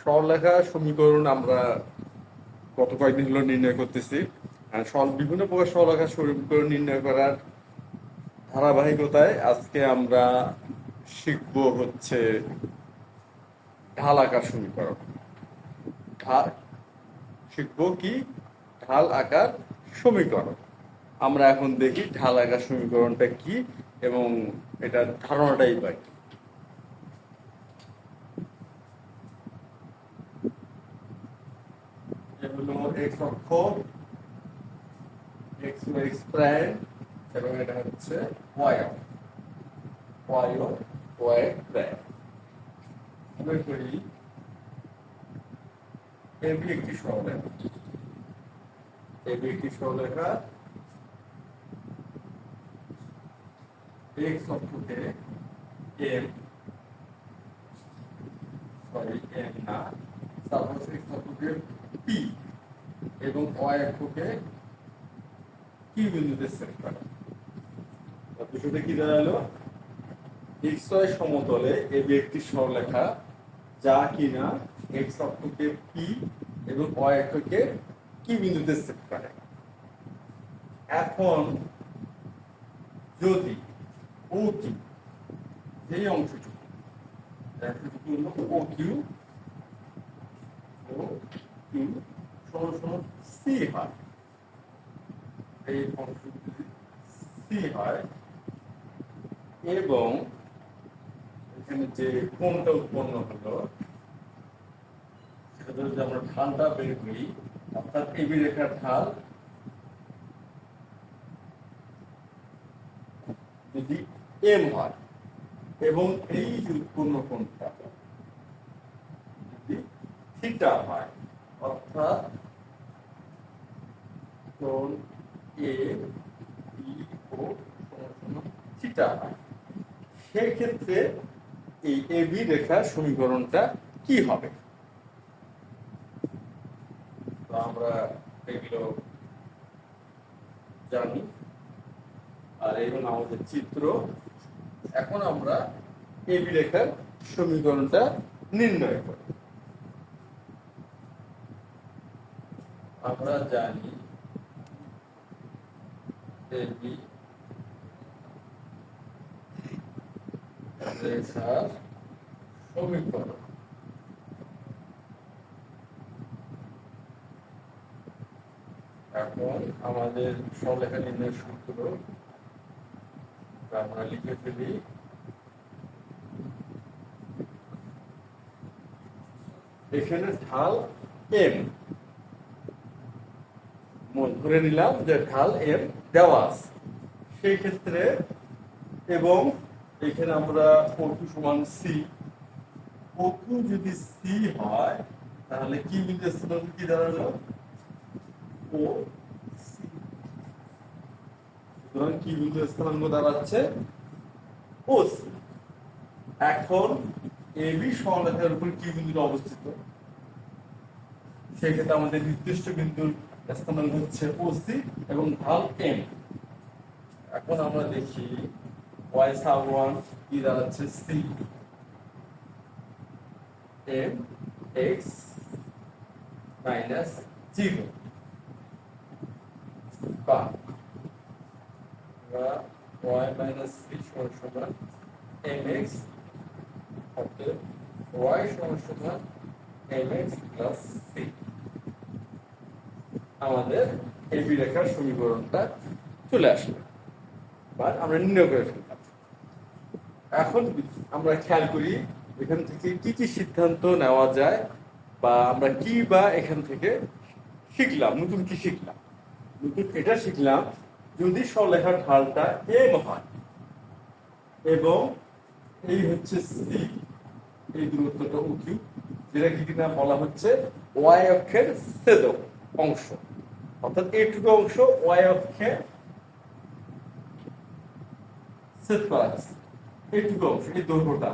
সরলরেখা সমীকরণ আমরা গত কয়েকদিন হলো নির্ণয় করতেছি। আর বিভিন্ন প্রকার সরলরেখা সমীকরণ নির্ণয় করার ধারাবাহিকতায় আজকে আমরা শিখব হচ্ছে ঢাল আকার সমীকরণ। ঢাল শিখব কি? ঢাল আকার সমীকরণ। আমরা এখন দেখি ঢাল আকার সমীকরণটা কি এবং এটার ধারণাটাই বা কি। এগুলো এক্স অক্ষ, এক্স এক্স প্রাইম এবং এটা হচ্ছে ওয়াই অক্ষ, ওয়াই ও ওয়াই প্রাইম। মনে করি এবি একটি সরলরেখা, এবি একটি সরলরেখা এক্স অক্ষকে এম, সরি এম না, সাপোজ এক্স অক্ষকে পি এবং ওয়াই অক্ষকে কি বিন্দুতে সেট করে। বিষয়টা কি দাঁড়ালো? এক্স ওয়াই সমতলে এবি একটি সরলরেখা যা কিনা এক্স অক্ষকে পি এবং ওয়াই অক্ষকে কি বিন্দুতে সেট করে। এখন যদি ও কিউ, এই অংশটুকু হলো ও কিউ, ও কিউ সমান সমান সি হয়, এই অংশটুকু সি হয় এবং এখানে যে কোণটা উৎপন্ন হলো সেটা যদি আমরা ঢালটা বের করি, অর্থাৎ এবি রেখার ঢাল যদি এম হয় এবং এই যে উৎপন্ন কোণটা যদি থিটা হয়, অর্থাৎ কোণ এ বি ও থিটা হয়, সেক্ষেত্রে এই এবি রেখার সমীকরণটা কি হবে? তো আমরা এগুলো জানি, আর এই হলো আমাদের চিত্র। এখন আমরা এবি রেখার সমীকরণটা নির্ণয় করি। আমরা জানি এবি রেখার সমীকরণ এখন আমাদের সরলরেখা নির্ণয়ের সূত্র আমরা লিখে ফেলি। এখানে ঢাল এম, ধরে নিলাম যে ঢাল এম দেওয়া আছে, সেই ক্ষেত্রে এবং এখানে আমরা ও কিউ সমান সি, ও কিউ যদি সি হয় তাহলে কি বিন্দু স্থানাঙ্ক কি দাঁড়ালো? ও সি। সুতরাং কি বিন্দু স্থানাঙ্ক দাঁড়াচ্ছে? ও সি। এখন এবি সরলরেখার উপর কি বিন্দুটা অবস্থিত? সেক্ষেত্রে আমাদের নির্দিষ্ট বিন্দুর স্থানাঙ্ক হচ্ছে ও সি এবং ঢাল এম। এখন আমরা দেখি ওয়াই সাব ওয়ান কি দাঁড়াচ্ছে? C M X minus zero বা ওয়াই মাইনাস সি সমান সমান এম এক্স, অতএব ওয়াই সমান সমান এম এক্স প্লাস সি। আমাদের এবি রেখার সমীকরণটা চলে আসবে বা আমরা নির্ণয় করে ফেললাম। এখন আমরা খেয়াল করি এখান থেকে কি কি সিদ্ধান্ত নেওয়া যায় বা আমরা কি বা এখান থেকে শিখলাম, নতুন কি শিখলাম? নতুন এটা শিখলাম, যদি সরলরেখার ঢালটা এম হয় এবং এই হচ্ছে সি, এই দূরত্বটা ও কিউ, যেটা কি কিনা বলা হচ্ছে ওয়াই অক্ষের ছেদক অংশ, অর্থাৎ এইটুকু অংশ ওয়াই অক্ষে ছেদ করা আছে, এইটুকু অংশ, এই দৈর্ঘ্যটা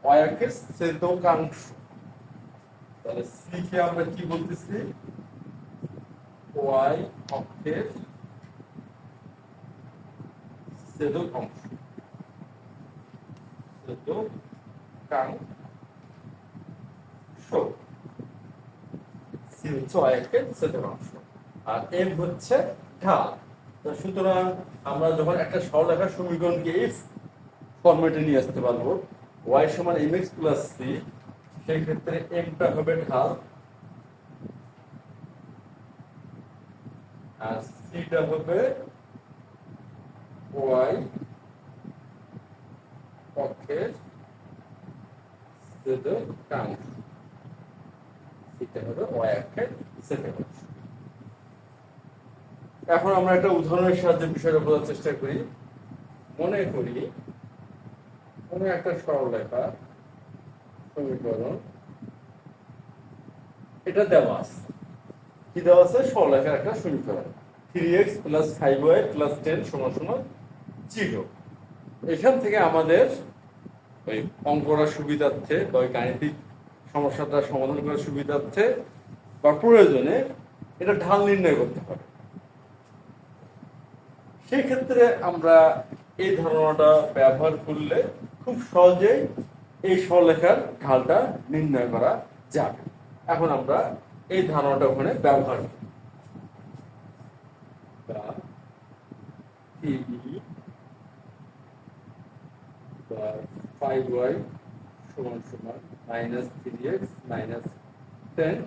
ওয়াই অক্ষের ছেদকাংশ। তাহলে সি কে আমরা কি বলতেছি? ওয়াই অক্ষের ছেদক অংশ, ছেদকাংশ। সি হচ্ছে y অক্ষের ছেদনাংশ আর m হচ্ছে ঢাল। তো সুতরাং আমরা যখন একটা সরলরেখার সমীকরণকে এই ফরম্যাটে নিয়ে আসতে পারবো y সমান mx প্লাস c, সেই ক্ষেত্রে m টা হবে ঢাল আর c টা হবে y অক্ষের ছেদনাংশ। এটা হবে y অক্ষের ছেদনাংশ। এখন আমরা একটা উদাহরণের সাহায্যে বিষয়টা বোঝার চেষ্টা করি। মনে করি কোনো একটা সরলরেখা সমীকরণ এটা দেওয়া আছে। কি দেওয়া আছে? সরলরেখার একটা সমীকরণ 3x প্লাস 5y প্লাস 10 সমান সমান 0। এখান থেকে আমাদের ওই অঙ্ক করার সুবিধার্থে বা ওই গাণিতিক সমস্যাটা সমাধান করার সুবিধার্থে বা প্রয়োজনে এটা ঢাল নির্ণয় করতে হবে। সেই ক্ষেত্রে আমরা এই ধারণাটা ব্যবহার করলে খুব সহজেই এই সরলরেখার ঢালটা নির্ণয় করা যাবে। এখন আমরা এই ধারণাটা ওখানে ব্যবহার করি। 5y সমান সমান -3x - 10।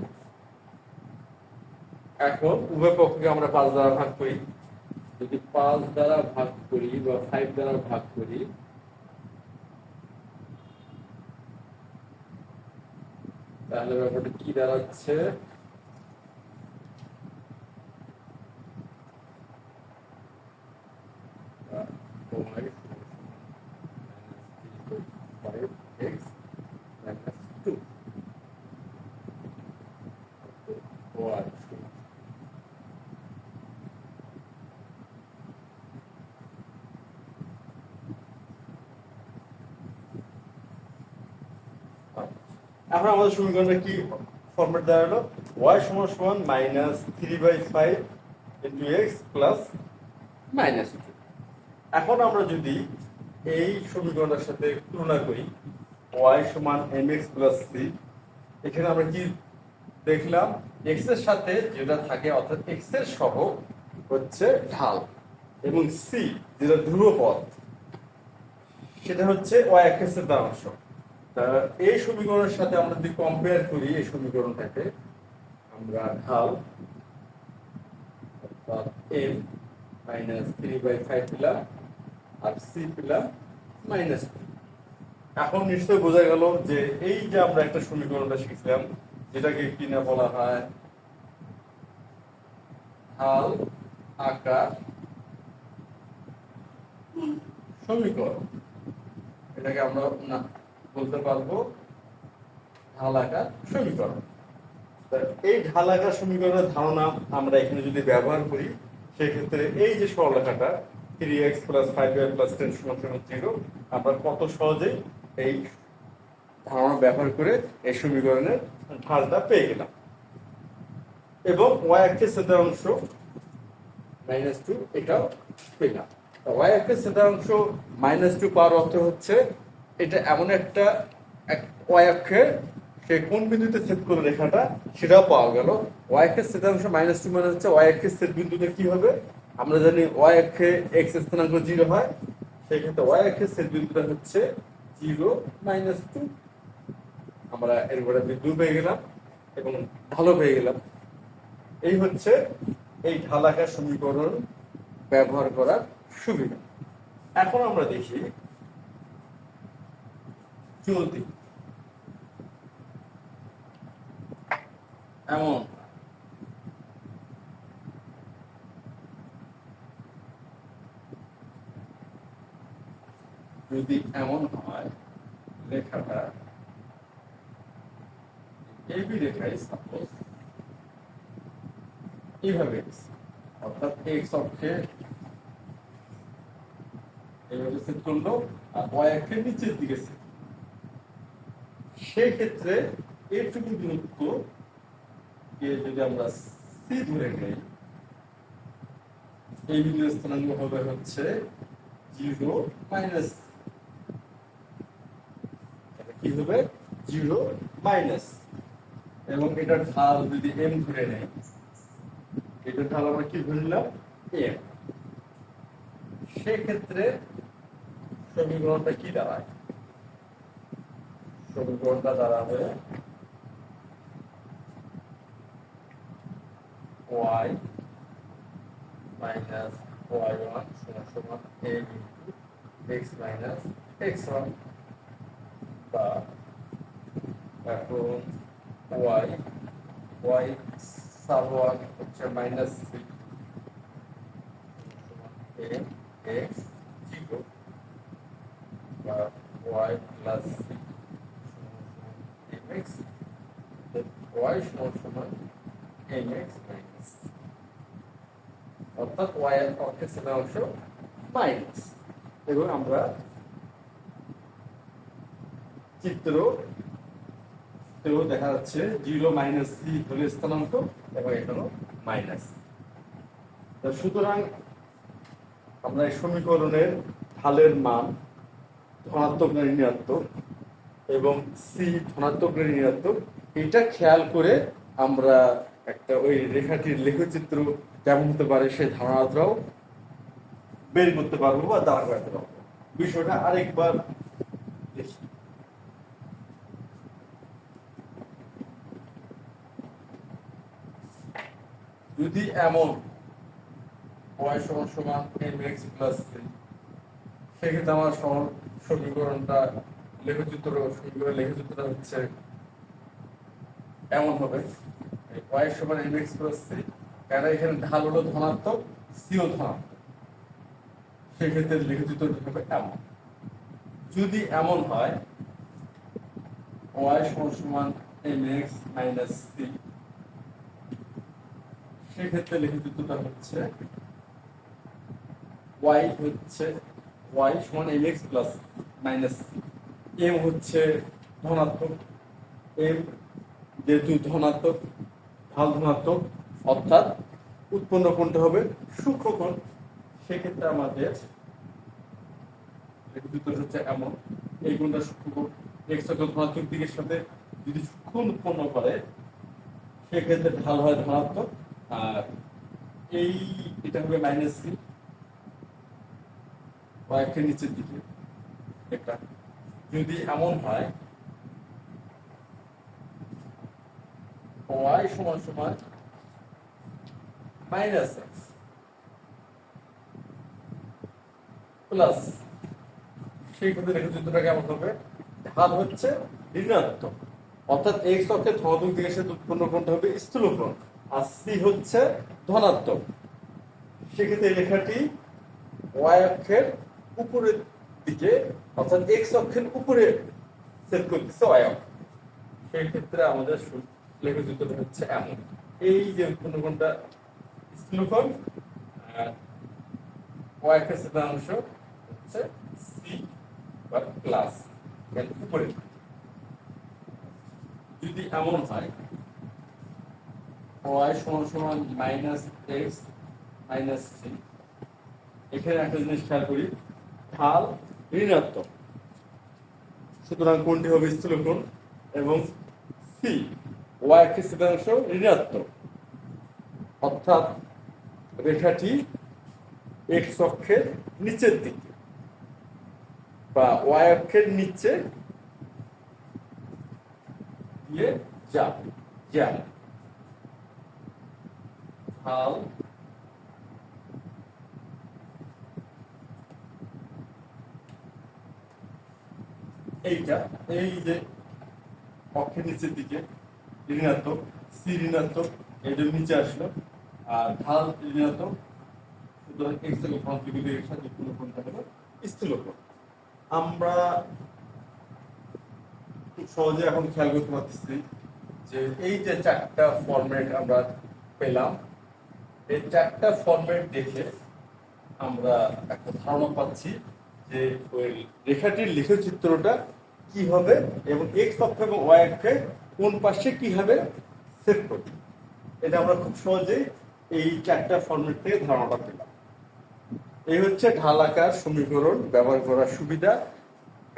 এখন উভয় পক্ষকে আমরা 5 দ্বারা ভাগ করি। যদি 5 দ্বারা ভাগ করি বা 5 দ্বারা ভাগ করি তাহলে ব্যাপারটা কি দাঁড়াচ্ছে? -5x - 2 y। এখন আমাদের সমীকরণটা কি ফরম্যাট দাঁড়ালো? y সমান সমান -3/5 × x প্লাস -2। এখন আমরা যদি এই সমীকরণটার সাথে তুলনা করি y সমান mx প্লাস c, এখানে আমরা কি দেখলাম? x এর সাথে যেটা থাকে অর্থাৎ x এর সহগ হচ্ছে ঢাল এবং c যেটা ধ্রুবপদ সেটা হচ্ছে y অক্ষের ছেদনাংশ। এই সমীকরণের সাথে আমরা যদি কম্পেয়ার করি এই সমীকরণটাকে, আমরা ঢাল অর্থাৎ m -3/5 পেলাম আর c পেলাম -2। এখন নিশ্চয়ই বোঝা গেল যে এই যে আমরা একটা সমীকরণটা শিখলাম যেটাকে কি না বলা হয় ঢাল আকার সমীকরণ, এটাকে আমরা না বলতে পারবো ঢাল আকার সমীকরণ। এই ঢাল আকার সমীকরণের ধারণা আমরা এখানে যদি ব্যবহার করি সেক্ষেত্রে এই যে সরলরেখাটা 3x প্লাস 5y প্লাস 10 সমান 0 আমরা কত সহজেই এই ধারণা ব্যবহার করে এই সমীকরণের ঢালটা পেয়ে গেলাম এবং y অক্ষের ছেদনাংশ -2 এটাও পেলাম। y অক্ষের ছেদনাংশ -2 পাওয়ার অর্থ হচ্ছে এটা এমন একটা y অক্ষের সে কোন বিন্দুতে ছেদ করবে রেখাটা সেটাও পাওয়া গেল। y অক্ষের ছেদনাংশ -2 মানে হচ্ছে y অক্ষের ছেদ বিন্দুতে কি হবে? আমরা জানি y অক্ষে x স্থানাঙ্ক 0 হয়, সেই ক্ষেত্রে y অক্ষের ছেদ বিন্দুটা হচ্ছে 0 -2। আমরা এরপরে বিন্দু পেয়ে গেলাম এবং ঢালও পেয়ে গেলাম। এই হচ্ছে এই ঢাল আকার সমীকরণ ব্যবহার করার সুবিধা। এখন আমরা দেখি যদি এমন হয় রেখাটা এবি রেখায় সাপোজ এইভাবে অর্থাৎ এক্স অক্ষে এইভাবে সেট করলো আর y অক্ষের নিচের দিকে সেট, সেই ক্ষেত্রে এইটুকু দূরত্ব কে যদি আমরা সি ধরে নেই এই বিন্দুর স্থানাঙ্ক হবে হচ্ছে 0 মাইনাস, কি হবে 0 মাইনাস। এবং এটার ঢাল যদি এম ধরে নেই, এটার ঢাল আমরা কি ধরে নিলাম এম, সেক্ষেত্রে সমীকরণটা কি দাঁড়ায়? সমীকরণটা দাঁড়াবে y মাইনাস y1 সমান সমান m into x minus x1, বা এখন y সাব 1 হচ্ছে মাইনাস c m x 0, বা y plus c mx, y সমান সমান mx মাইনাস, অর্থাৎ y এর পক্ষে অংশ মাইনাস। এবং আমরা চিত্র দেখা যাচ্ছে 0 মাইনাস c হলো স্থানাঙ্ক এবং এখানে মাইনাস। সুতরাং আমরা এই সমীকরণের ঢালের মান ধনাত্মক না ঋণাত্মক এবং সি ধনাত্মক না ঋণাত্মক, এটা খেয়াল করে আমরা একটা ওই রেখাটির লেখচিত্র কেমন হতে পারে সেই ধারণাটাও বের করতে পারবো বা দাঁড় করাতে পারবো। বিষয়টা আরেকবার দেখি। যদি এমন y সমান সমান mx প্লাস c, সেক্ষেত্রে আমার সমীকরণটা লেখচিত্রটা হচ্ছে এমন হবে y সমান mx প্লাস c, কারণ এখানে ঢাল হলো ধনাত্মক, সিও ধনাত্মক, সেক্ষেত্রে লেখচিত্রটা হবে এমন। যদি এমন হয় y সমান সমান mx মাইনাস c, সেক্ষেত্রে লেখচিত্রটা হচ্ছে y সমান mx plus minus c, m হচ্ছে ধনাত্মক, m যেহেতু ধনাত্মক, ঢাল ধনাত্মক, অর্থাৎ উৎপন্ন কোণটা হবে সূক্ষ্মকোণ। সেক্ষেত্রে আমাদের লেখচিত্র হচ্ছে এমন, এই কোণটা সূক্ষ্মকোণ, x অক্ষ ধনাত্মক দিকের সাথে যদি সূক্ষ্মকোণ উৎপন্ন করে সেক্ষেত্রে ঢাল হয় ধনাত্মক, আর এটা হবে মাইনাস সি, কয়েকটা নিচের দিকে একটা। যদি এমন হয় y সমান সমান মাইনাস এক্স প্লাস, সেই ক্ষেত্রে লেখচিত্রটা কেমন হবে? ঢাল হচ্ছে ঋণাত্মক, অর্থাৎ এক্স অক্ষের ধনাত্মক দিকের সাথে উৎপন্ন কোণটা হবে স্থূলকোণ, আর সি হচ্ছে ধনাত্মক। সেক্ষেত্রে এই রেখাটি y অক্ষের উপরের দিকে, অর্থাৎ এক্স অক্ষের উপরে সেট করতেছে y অক্ষ। সেই ক্ষেত্রে আমাদের লেখচিত্রটা হচ্ছে এমন, এই যে উৎপন্ন কোণটা স্থূলকোণ, y অক্ষের ছেদাংশ হচ্ছে সি বা প্লাস উপরে। যদি এমন হয় y সমান সমান মাইনাস এক্স মাইনাস সি, এখানে একটা জিনিস খেয়াল করি, ঢাল ঋণাত্মক, সুতরাং কোণটি হবে স্থূলকোণ, এবং সি y অক্ষের ছেদাংশ ঋণাত্মক, অর্থাৎ রেখাটি এক্স অক্ষের নিচের দিকে বা y অক্ষের নিচে দিয়ে যাবে, ঢাল এইটা, এই যে অক্ষের নিচের দিকে ঋণাত্মক, সি ঋণাত্মক, এই জন্য নিচে আসলো, আর ঢাল ঋণাত্মক, সুতরাং এক্স এর কোণগুলি এর সাথে উৎপন্ন কোণটা হলো স্থূলকোণ। আমরা খুব সহজে এখন খেয়াল করতে পারতেছি যে এই যে চারটা ফরম্যাট আমরা পেলাম, এই চারটা ফরম্যাট দেখে আমরা একটা ধারণা পাচ্ছি যে ওই রেখাটির লেখচিত্রটা কি হবে এবং এক্স অক্ষ এবং ওয়াই অক্ষে কোন পাশে কি হবে সেট করবে। এটা আমরা খুব সহজেই এই চারটা ফরম্যাট থেকে ধারণাটা পেলাম। এই হচ্ছে ঢাল আকার সমীকরণ ব্যবহার করার সুবিধা।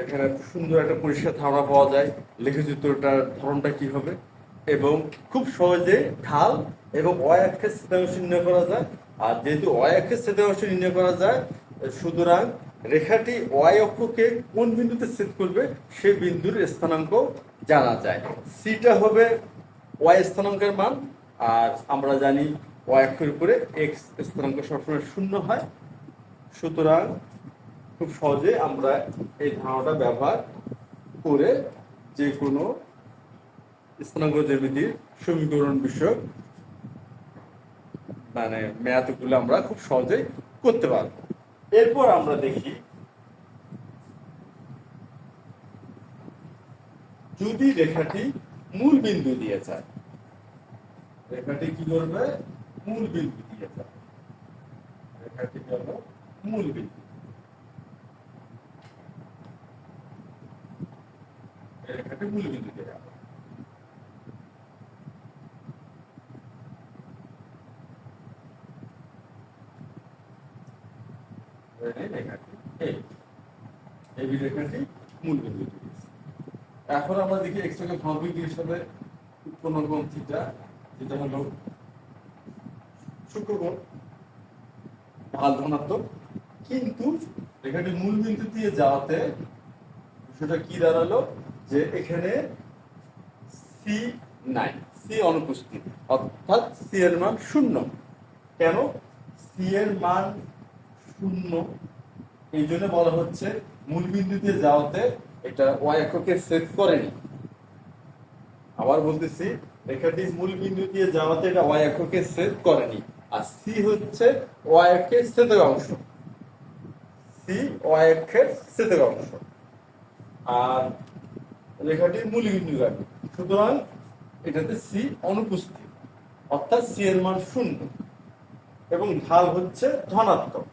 এখানে সুন্দর একটা পরিষ্কার ধারণা পাওয়া যায় লেখচিত্রটার ধরনটা কি হবে। এবং খুব সহজে ঢাল এবং অক্ষের স্থিতাংশ নির্ণয় করা যায়। আর যেহেতু অক্ষের স্থিতাংশ নির্ণয় করা যায়, সুতরাং রেখাটি ওয়াই অক্ষকে কোন বিন্দুতে ছেদ করবে সেই বিন্দুর স্থানাঙ্ক জানা যায়। সিটা হবে ওয়াই স্থানাঙ্কের মান, আর আমরা জানি ওয়াই অক্ষের উপরে এক্স স্থানাঙ্ক সবসময় শূন্য হয়। সুতরাং খুব সহজে আমরা এই ধারণাটা ব্যবহার করে যে কোনো স্থানাঙ্ক জ্যামিতির সমীকরণ বিষয়ক ম্যাথগুলো আমরা খুব সহজেই করতে পারব। এরপর আমরা দেখি, যদি রেখাটি মূল বিন্দু দিয়ে যায়, রেখাটি কি করবে? মূল বিন্দু দিয়ে যায়। রেখাটি হলো মূল বিন্দু, রেখাটি মূল বিন্দু দিয়ে যাবে। রেখাটি মূল বিন্দু। এখন আমরা দেখি এক্সটাকে ভৌমিক হিসাবে উৎপন্ন কোণ থিটা, যেটা হলো সূক্ষ্মকোণ, ঢাল ধনাত্মক। কিন্তু রেখাটি মূল বিন্দু দিয়ে যাওয়াতে সেটা কি দাঁড়ালো, যে এখানে সি নাই, সি অনুপস্থিত, অর্থাৎ সি এর মান শূন্য। কেন সি এর মান শূন্য? এই জন্য বলা হচ্ছে মূল বিন্দুতে যাওয়াতে এটা ওয়াই অক্ষকে ছেদ করেনি। আবার বলতেছি, রেখাটি মূল বিন্দু দিয়ে যাওয়াতে এটা ওয়াই অক্ষকে ছেদ করেনি। আর সি হচ্ছে ওয়াই অক্ষের ছেদক অংশ, সি ওয়াই অক্ষের ছেদক অংশ, আর রেখাটির মূল বিন্দু গামী। সুতরাং এটাতে সি অনুপস্থিত, অর্থাৎ সি এর মান শূন্য এবং ঢাল হচ্ছে ধনাত্মক।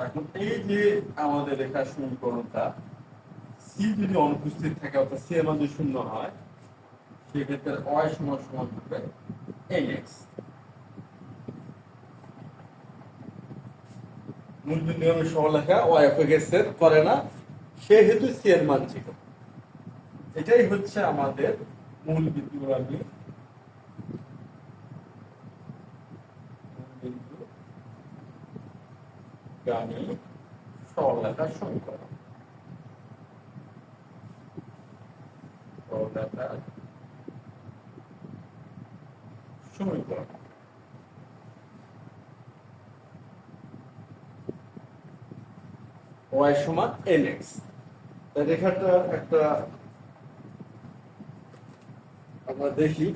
এখন এই যে আমাদের রেখার সমীকরণটা, সি যদি অনুপস্থিত থাকে অর্থাৎ সি এর মান যদি শূন্য হয়, সেক্ষেত্রে ওয়াই সমান সমান হবে এন এক্স। মূল বিন্দু আমি সরলরেখা ওয়াই অক্ষকে ছেদ করে না, সেহেতু সি এর মান ছিল। এটাই হচ্ছে আমাদের মূল বিন্দুগামী সরলরেখার সমীকরণ। সরলরেখার সমীকরণ ওয়াই সমান এন এক্স। রেখাটা একটা আমরা দেখি।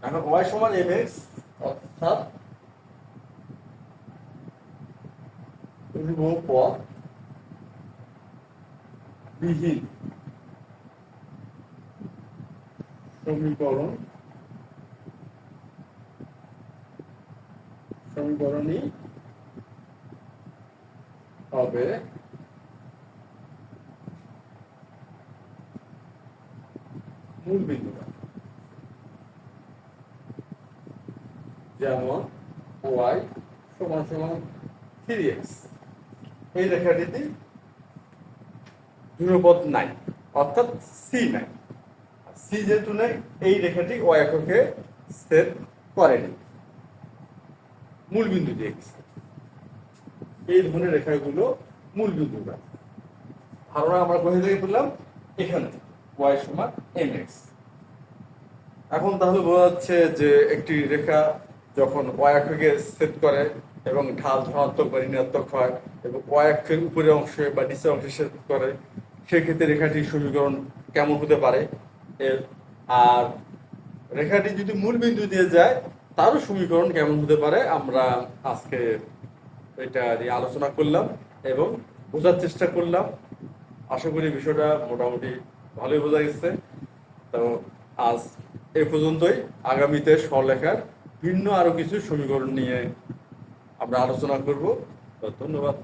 এখন ওয়াই সমান এম এক্স, অর্থাৎ পথ বিহীন সমীকরণই হবে মূল বিন্দু। যেমন ওয়াই সমান সমান 3x, এই রেখাটিতে ধ্রুবপদ নাই, অর্থাৎ সি নাই। সি যেহেতু নাই, এই রেখাটি ওয়াই অক্ষকে ছেদ করেনি, মূল বিন্দু দিয়ে গেছে। এই ধরনের রেখাগুলো মূল বিন্দু না। ধারণা আমরা কোথায় থেকে পেলাম? এখানে ওয়াই সমান এম এক্স। এখন তাহলে বোঝা যাচ্ছে যে একটি রেখা যখন ওয়াই অক্ষকে ছেদ করে এবং ঢাল ধনাত্মক বা ঋণাত্মক হয় এবং ওয়াই অক্ষের উপরের অংশে বা নিচের অংশে ছেদ করে, সেক্ষেত্রে রেখাটির সমীকরণ কেমন হতে পারে। আর রেখাটি যদি মূল বিন্দু দিয়ে যায়, তারও সমীকরণ কেমন হতে পারে, আমরা আজকে এটা নিয়ে আলোচনা করলাম এবং বোঝার চেষ্টা করলাম। আশা করি বিষয়টা মোটামুটি ভালোই বোঝা গেছে। তো আজ এ পর্যন্তই। আগামীতে সরলরেখার ভিন্ন আরো কিছু সমীকরণ নিয়ে আমরা আলোচনা করব। ধন্যবাদ।